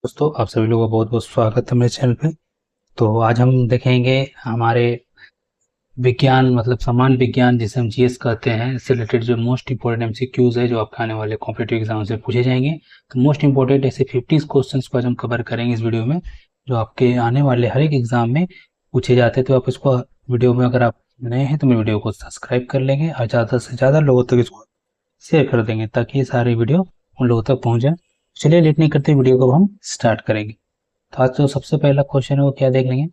दोस्तों आप सभी लोगों का बहुत बहुत स्वागत है मेरे चैनल पे। तो आज हम देखेंगे हमारे विज्ञान मतलब सामान्य विज्ञान जिसे हम जीएस कहते हैं, इससे रिलेटेड जो मोस्ट इंपोर्टेंट एमसीक्यूज है जो आपके आने वाले कॉम्पिटेटिव एग्जाम से पूछे जाएंगे। तो मोस्ट इंपोर्टेंट ऐसे 50 क्वेश्चंस को आज हम कवर करेंगे इस वीडियो में, जो आपके आने वाले हर एक एग्जाम में पूछे जाते हैं। तो आप इसको वीडियो में, अगर आप नए हैं तो मेरे वीडियो को सब्सक्राइब कर लेंगे और ज़्यादा से ज़्यादा लोगों तक इसको शेयर कर देंगे ताकि ये सारी वीडियो उन लोगों तक पहुँच जाए। चलिए लेट नहीं करते, वीडियो को हम स्टार्ट करेंगे। तो आज जो सबसे पहला क्वेश्चन है वो क्या देख लेंगे,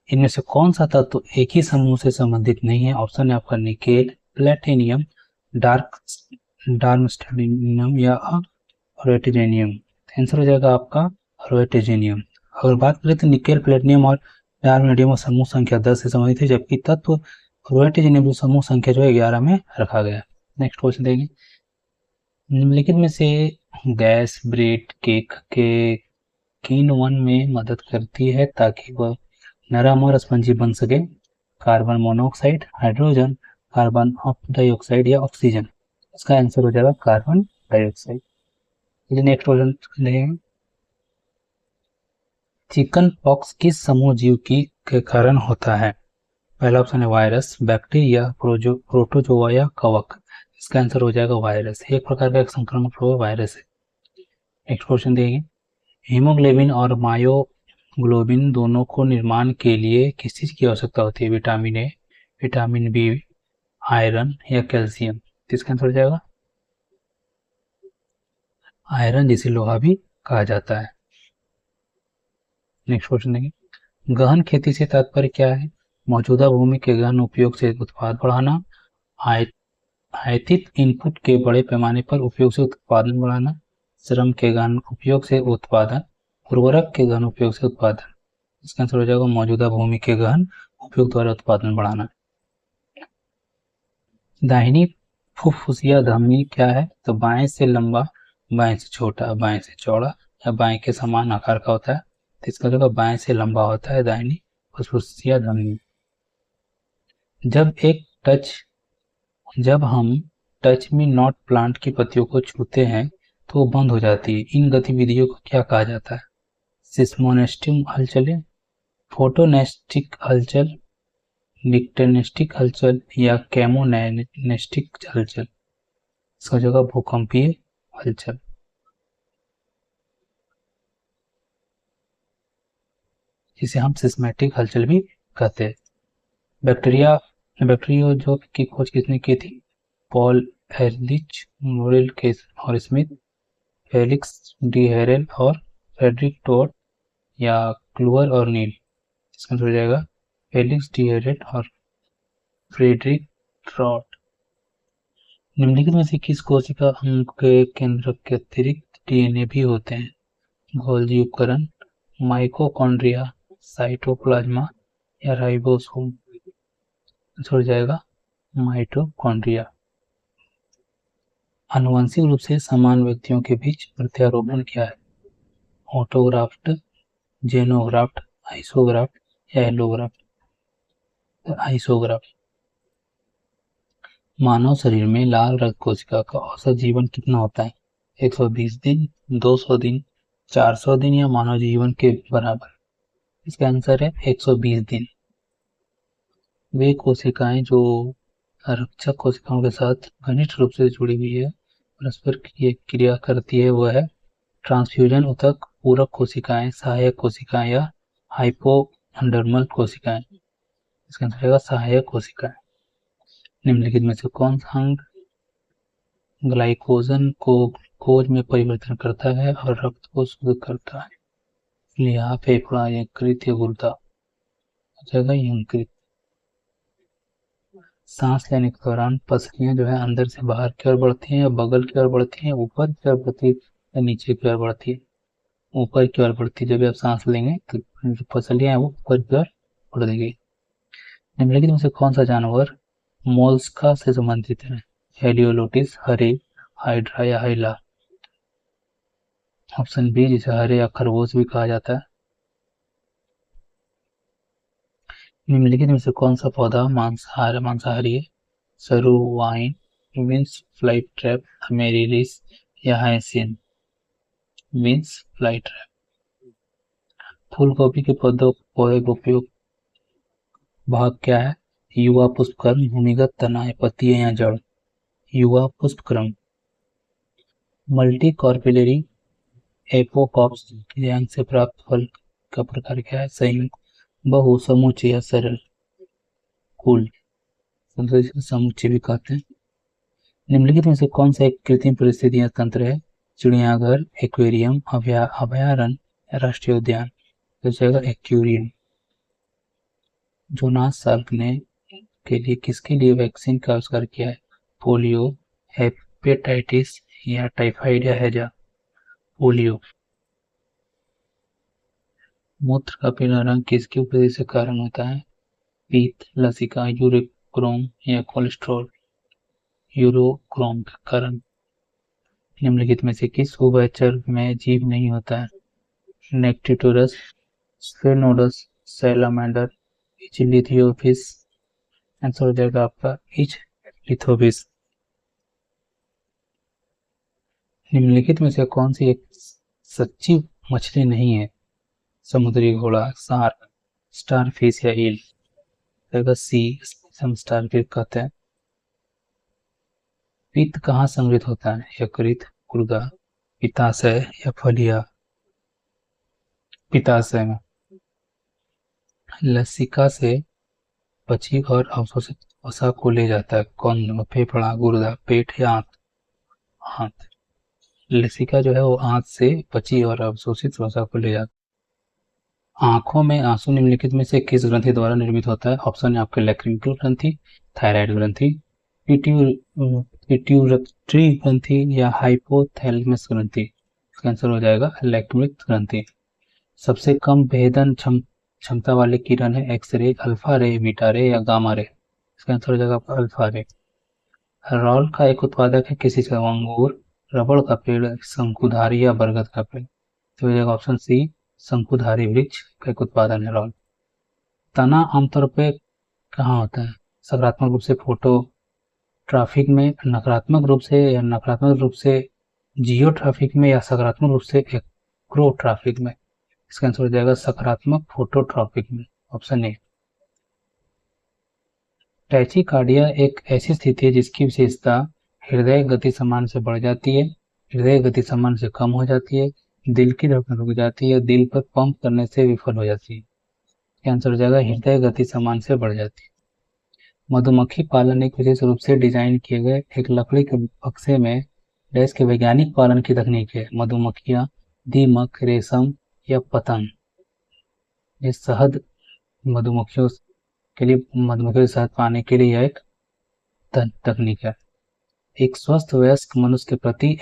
इनमें से कौन सा तत्व एक ही समूह से संबंधित नहीं है। ऑप्शन है आपका निकेल, प्लेटिनियम, डार्क डार्मस्टेनियम या रोएटिजेनियम। आंसर हो जाएगा आपका रोएटिजेनियम। अगर बात करें तो निकेल, प्लेटिनियम और डार्मस्टेनियम समूह संख्या 10 से संबंधित है, जबकि तत्व रोएटिजेनियम समूह संख्या जो है 11 में रखा गया है। नेक्स्ट क्वेश्चन देखेंगे, निम्नलिखित में से गैस ब्रेड केक के किन वन में मदद करती है ताकि वह नरम और स्पंजी बन सके। Carbon monoxide, hydrogen, carbon dioxide या ऑक्सीजन। इसका आंसर हो जाएगा कार्बन डाइऑक्साइड। चलिए नेक्स्ट क्वेश्चन देखेंगे, चिकन पॉक्स किस समूह जीव की के कारण होता है। पहला ऑप्शन है वायरस, बैक्टीरिया, प्रोटोजोआ या कवक। इसका आंसर हो जाएगा वायरस। एक प्रकार का एक संक्रामक रोग वायरस है। नेक्स्ट क्वेश्चन देखेंगे, हीमोग्लोबिन और मायोग्लोबिन दोनों को निर्माण के लिए किस चीज की आवश्यकता होती है। Vitamin A, vitamin B, iron या कैल्शियम। तो इसका आंसर हो जाएगा आयरन, जिसे लोहा भी कहा जाता है। नेक्स्ट क्वेश्चन देंगे, गहन खेती से तात्पर्य क्या है। मौजूदा भूमि के गहन उपयोग से उत्पाद बढ़ाना, आयतित इनपुट के बड़े पैमाने पर उपयोग से उत्पादन बढ़ाना, श्रम के गहन उपयोग से उत्पादन, उर्वरक के गहन उपयोग से उत्पादन। इसका आंसर हो जाएगा मौजूदा भूमि के गहन उपयोग द्वारा उत्पादन बढ़ाना। दाहिनी फुफ्फुसिया धमनी क्या है। तो बाएं से लंबा, बाएं से छोटा, बाएं से चौड़ा या बाएं के समान आकार का होता है। तो इसका जगह बाएं से लंबा होता है दाहिनी फुफ्फुसिया धमनी। जब एक टच जब हम टच मी नॉट प्लांट की पत्तियों को छूते हैं तो वो बंद हो जाती है। इन गतिविधियों को क्या कहा जाता है। सिस्मोनेस्टिक हलचलें, फोटोनेस्टिक हलचल, निक्टर्नेस्टिक हलचल या कैमोनेस्टिक हलचल। इसका जगह भूकंपीय हलचल। जिसे हम सिस्मेटिक हलचल भी कहते हैं। बैक्टीरिया बैक्टीरिया जो की खोज किसने की थी। पॉल एहरलिच, मोरेल केस और स्मिथ, फेलिक्स डी हेरेल और फ्रेडरिक टोट या क्लूअर और नील। इसका हो जाएगा फेलिक्स डी हेरेल और फ्रेडरिक ट्रॉट। निम्नलिखित में से किस कोशिका अंग के केंद्रक के अतिरिक्त डीएनए भी होते हैं। गोल्जी उपकरण, माइटोकॉन्ड्रिया, साइटोप्लाज्मा या राइबोसोम। छोड़ जाएगा माइटोकॉन्ड्रिया। आनुवंशिक रूप से समान व्यक्तियों के बीच प्रत्यारोपण क्या है। ऑटोग्राफ्ट, जेनोग्राफ्ट, आइसोग्राफ्ट या एलोग्राफ्ट। आइसोग्राफ्ट। मानव शरीर में लाल रक्त कोशिका का औसत जीवन कितना होता है। 120 दिन, 200 दिन, 400 दिन या मानव जीवन के बराबर। इसका आंसर है 120 दिन। वे कोशिकाएं जो रक्षक कोशिकाओं के साथ घनिष्ठ रूप से जुड़ी हुई है, परस्पर क्रिया करती है, वह है ट्रांसफ्यूजन ऊतक, पूरक कोशिकाएं, सहायक कोशिकाएं या हाइपोडर्मल कोशिकाएं। इसका आंसर रहेगा सहायक कोशिकाएं। निम्नलिखित में से कौन सा अंग ग्लाइकोजन को ग्लूकोज में परिवर्तन करता है और रक्त को शुद्ध करता है। लिहा, फेफड़ा, यकृत या गुर्दा। हो जाएगा यकृत। सांस लेने के दौरान पसलियां जो है अंदर से बाहर की ओर बढ़ती हैं या बगल की ओर बढ़ती हैं, ऊपर की ओर बढ़ती है या नीचे की ओर बढ़ती है। ऊपर की ओर बढ़ती है। जब भी आप सांस लेंगे तो जो पसलियां हैं वो ऊपर की ओर बढ़ेगी। निम्नलिखित में से कौन सा जानवर मोलस्का से संबंधित है। हेलियोलोटिस, हरे, हाइड्रा या हाइला। ऑप्शन बी, जिसे हरे या खरगोश भी कहा जाता है। निम्नलिखित में से कौन सा पौधा मांसाहारी है। सरू, vine, Venus flytrap, amaryllis या हाइसिन। Venus flytrap. फूल गोभी के पौधे का उपयोग भाग क्या है? युवा पुष्पक्रम, भूमिगत तना, पत्ती या जड़। युवा पुष्पक्रम। मल्टी कॉर्पिलरी एपोकॉप्स यांग से प्राप्त फल का प्रकार क्या है? संयुक्त, बहु, समुच्चय या सरल। कुल, समुच्चय भी कहते हैं। निम्नलिखित में से कौन सा एक कृत्रिम परिस्थितियां तंत्र है? चिड़ियाघर, एक्वेरियम, अभयारण्य, राष्ट्रीय उद्यान। तो जाएगा एक्वेरियम। जोनास साल्क ने के लिए किसके लिए वैक्सीन का आविष्कार किया है? पोलियो, हेपेटाइटिस या टाइफाइड या हैजा। पोलियो। मूत्र का पीला रंग किसकी उपस्थिति से कारण होता है? पित्त, लसिका, यूरोक्रोम या कोलेस्ट्रॉल। यूरोक्रोम के कारण। निम्नलिखित में से किस उभयचर में जीव नहीं होता है? नेक्टिटोरस, स्फेनोडस, सैलामेंडर, इचलिथियोफिस। आंसर हो जाएगा आपका इचलिथोफिस। निम्नलिखित में से कौन सी एक सच्ची मछली नहीं है? समुद्री घोड़ा, शार्क, स्टारफिश या ईल। जाएगा सी, हम स्टारफिश कहते हैं। पित्त कहाँ संग्रहित होता है? यकृत, गुर्दा, पित्ताशय या फलिया। पित्ताशय में। लसिका से पची और अवशोषित वसा को ले जाता है कौन? फेफड़ा, गुर्दा, पेट या आंत। आंत। लसिका जो है वो आंत से पची और अवशोषित वसा को ले जाता है। आंखों में आंसू निम्नलिखित में से किस ग्रंथि द्वारा निर्मित होता है? ऑप्शन है आपके लैक्रिमल ग्रंथि, थायराइड ग्रंथि, पिट्यूटरी ग्रंथि या हाइपोथैलेमस ग्रंथि। इसका आंसर हो जाएगा लैक्रिमल ग्रंथि। सबसे कम भेदन क्षमता वाले किरण है एक्सरे, अल्फा रे, बीटा रे या गामा रे। इसका आंसर हो जाएगा आपका अल्फा रे। रॉल का एक उत्पादक है किसी का? अंगूर, रबड़ का पेड़, शंकुधारी या बरगद का पेड़। तो हो जाएगा ऑप्शन सी, शंकुधारी वृक्ष का एक उत्पादन है रॉल। तना आमतौर पे कहाँ होता है? सकारात्मक रूप से फोटो ट्रैफिक में, नकारात्मक रूप से या नकारात्मक रूप से जियो ट्रैफिक में या सकारात्मक रूप से एक्रो ट्रैफिक में। इसका आंसर हो जाएगा सकारात्मक फोटो ट्रैफिक में, ऑप्शन ए। टैचिकार्डिया एक ऐसी स्थिति है जिसकी विशेषता हृदय गति सामान्य से बढ़ जाती है, हृदय गति सामान्य से कम हो जाती है, दिल की धड़कन रुक जाती है, दिल पर पंप करने से विफल हो जाती है। इसका आंसर हो जाएगा हृदय गति सामान्य से बढ़ जाती है। मधुमक्खी पालन एक विशेष रूप से डिजाइन किए गए एक लकड़ी के बक्से में डैश के वैज्ञानिक पालन की तकनीक है। मधुमक्खियां, दीमक, रेशम या पतंग। ये शहद मधुमक्खियों के लिए, मधुमक्खियों से शहद पाने के लिए यह एक तकनीक है। एक स्वस्थ वयस्क मनुष्य के प्रति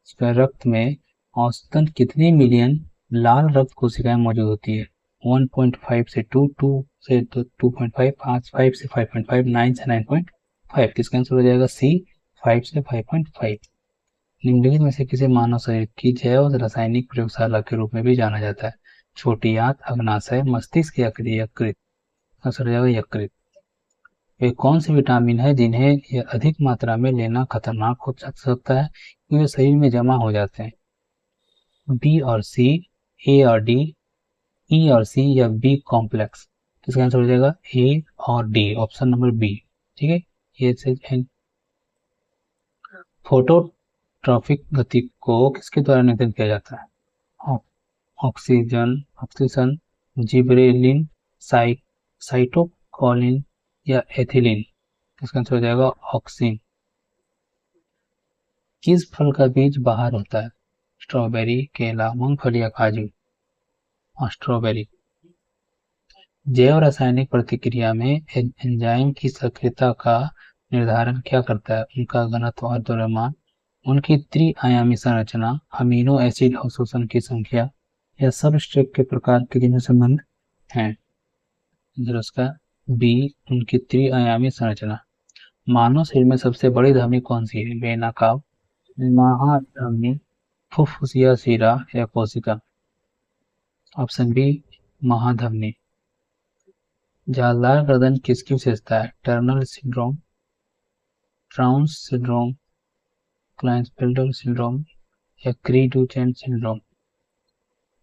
स्क्वायर रक्त में औसतन कितनी मिलियन लाल रक्त कोशिकाएं मौजूद होती है? 1.5 से 2 से 2.5, 5 से 5.5, 9 से 9.5। इसका आंसर हो जाएगा सी, 5 से 5.5। निम्नलिखित में से किसी मानव शरीर की जैव रासायनिक प्रयोगशाला के रूप में भी जाना जाता है? छोटी आंत, अग्नाशय, मस्तिष्क या यकृत। आंसर हो जाएगा यकृत। वे कौन से विटामिन है जिन्हें यह अधिक मात्रा में लेना खतरनाक हो सकता है क्योंकि वे शरीर में जमा हो जाते हैं? बी और सी, ए और डी, ई और सी या बी कॉम्प्लेक्स। इसका आंसर हो जाएगा ए और डी, ऑप्शन नंबर बी। ठीक है, ये से फोटोट्रॉपिक गति को किसके द्वारा नियंत्रित किया जाता है? ऑक्सीजन, जिबरेलिन, साइटोकॉलिन या एथिलीन। इसका आंसर हो जाएगा ऑक्सीन। किस फल का बीज बाहर होता है? स्ट्रॉबेरी, केला, मूंगफली या काजू। स्ट्रॉबेरी। जैव रासायनिक प्रतिक्रिया में एंजाइम की सक्रियता का निर्धारण क्या करता है? उनका घनत्व और द्रव्यमान, उनकी त्रि-आयामी संरचना, अमीनो एसिड अवशोषण की संख्या या सबस्ट्रेट के प्रकार के जिनमें संबंध है। उसका बी, उनकी त्रि-आयामी संरचना। मानव शरीर में सबसे बड़ी धमनी कौन सी है? वेना काव, महाधमनी, फुफ्फुसिया शिरा या कोशिका। Option B, महाधमनी। जालदार गर्दन किसकी विशेषता है? टर्नर सिंड्रोम, ट्राउन्स सिंड्रोम, क्लाइंसफेल्टर सिंड्रोम या cri du chat syndrome.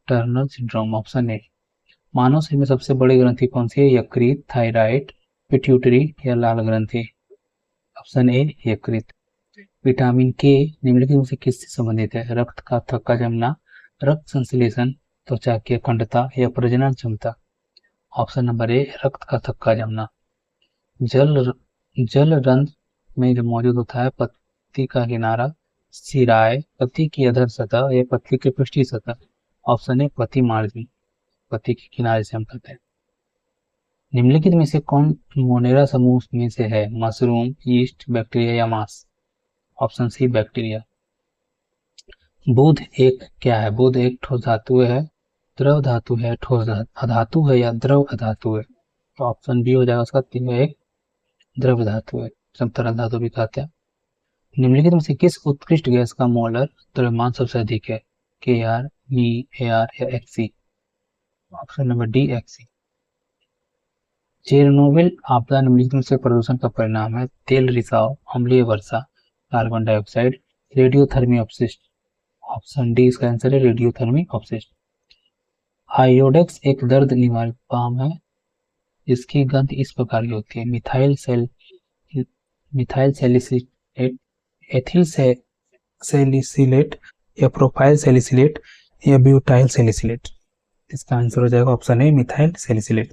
Turner syndrome, option A. मानव शरीर में सबसे बड़ी ग्रंथि कौन सी है? यकृत, थायराइड, पिट्यूटरी या लाल ग्रंथि? ऑप्शन ए यकृत। विटामिन के निम्नलिखित में से किससे संबंधित है? रक्त का थक्का जमना, रक्त संश्लेषण, त्वचा की अखंडता या प्रजनन क्षमता? ऑप्शन नंबर ए रक्त का थक्का जमना। जल रंध्र में जो मौजूद होता है पत्ती का किनारा, सिराए, पत्ती की अधर सतह या पत्ती की पृष्ठीय सतह? ऑप्शन ए पत्ती मार्जिन, पत्ती के किनारे से हम करते हैं। निम्नलिखित में से कौन मोनेरा समूह में से है? मशरूम, यीस्ट, बैक्टीरिया या मांस? Option C bacteria. बुध एक क्या है? बुध एक ठोस धातु है, द्रव धातु है, ठोस अधातु है या द्रव अधातु है? तो ऑप्शन बी हो जाएगा उसका, एक द्रव धातु है, सब तरल धातु भी कहते हैं। निम्नलिखित में से किस उत्कृष्ट गैस का मोलर द्रव्यमान सबसे अधिक है? के आर, मी, ए आर या X E? Option number D X E. Chernobyl आपदा निम्नलिखित में से प्रदूषण का परिणाम है? तेल रिसाव, अम्लीय वर्षा, कार्बन डाइऑक्साइड, रेडियोथर्मी अपशिष्ट? ऑप्शन डी इसका आंसर है रेडियोथर्मी अपशिष्ट। आयोडेक्स एक दर्द निवारक बाम है, इसकी गंध इस प्रकार की होती है? मिथाइल सैलिसिलेट, एथिल सैलिसिलेट या प्रोपाइल सैलिसिलेट या ब्यूटाइल सैलिसिलेट? इसका आंसर हो जाएगा ऑप्शन ए मिथाइल सैलिसिलेट।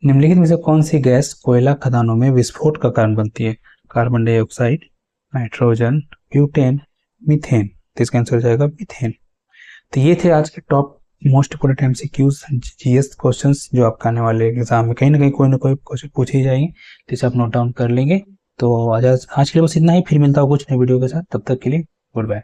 निम्नलिखित में से कौन सी गैस कोयला खदानों में विस्फोट का कारण बनती है? Carbon dioxide, nitrogen, butane, methane? तो इसका आंसर हो जाएगा मीथेन। तो ये थे आज के top most important MCQs GS questions जो आपका आने वाले एग्जाम में कहीं ना कोई क्वेश्चन पूछे ही जाएंगे, तो इसे आप नोट डाउन कर लेंगे। तो आज के लिए बस इतना ही, फिर मिलता हूँ कुछ नई वीडियो के साथ, तब तक के लिए गुड बाय।